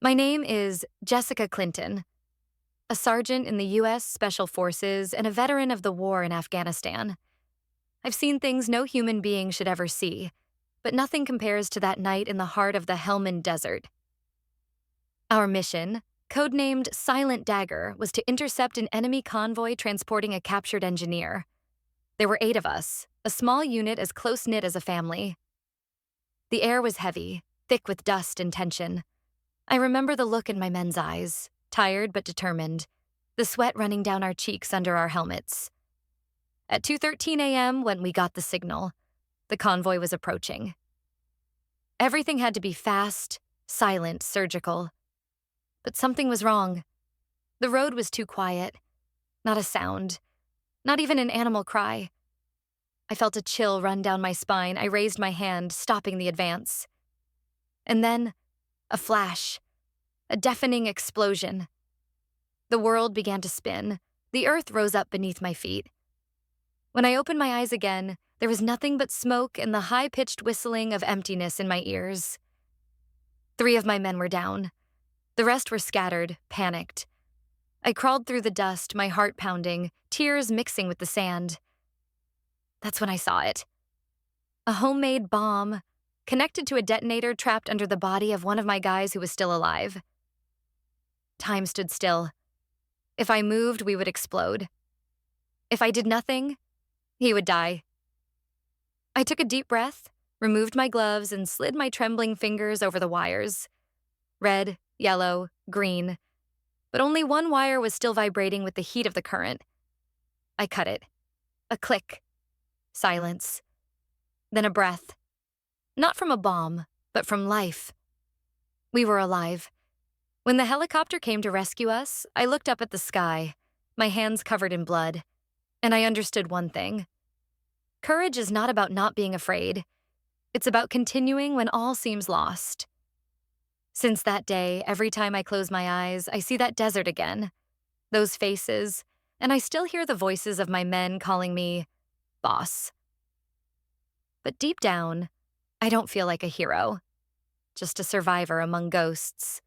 My name is Jessica Clinton, a sergeant in the U.S. Special Forces and a veteran of the war in Afghanistan. I've seen things no human being should ever see, but nothing compares to that night in the heart of the Helmand Desert. Our mission, codenamed Silent Dagger, was to intercept an enemy convoy transporting a captured engineer. There were 8 of us, a small unit as close-knit as a family. The air was heavy, thick with dust and tension. I remember the look in my men's eyes, tired but determined, the sweat running down our cheeks under our helmets. At 2:13 a.m., when we got the signal, the convoy was approaching. Everything had to be fast, silent, surgical. But something was wrong. The road was too quiet. Not a sound. Not even an animal cry. I felt a chill run down my spine. I raised my hand, stopping the advance. And then, a flash. A deafening explosion. The world began to spin. The earth rose up beneath my feet. When I opened my eyes again, there was nothing but smoke and the high-pitched whistling of emptiness in my ears. 3 of my men were down. The rest were scattered, panicked. I crawled through the dust, my heart pounding, tears mixing with the sand. That's when I saw it. A homemade bomb, connected to a detonator trapped under the body of one of my guys who was still alive. Time stood still. If I moved, we would explode. If I did nothing, he would die. I took a deep breath, removed my gloves, and slid my trembling fingers over the wires. Red, yellow, green. But only one wire was still vibrating with the heat of the current. I cut it. A click. Silence. Then a breath. Not from a bomb, but from life. We were alive. When the helicopter came to rescue us, I looked up at the sky, my hands covered in blood, and I understood one thing. Courage is not about not being afraid. It's about continuing when all seems lost. Since that day, every time I close my eyes, I see that desert again, those faces, and I still hear the voices of my men calling me boss. But deep down, I don't feel like a hero, just a survivor among ghosts.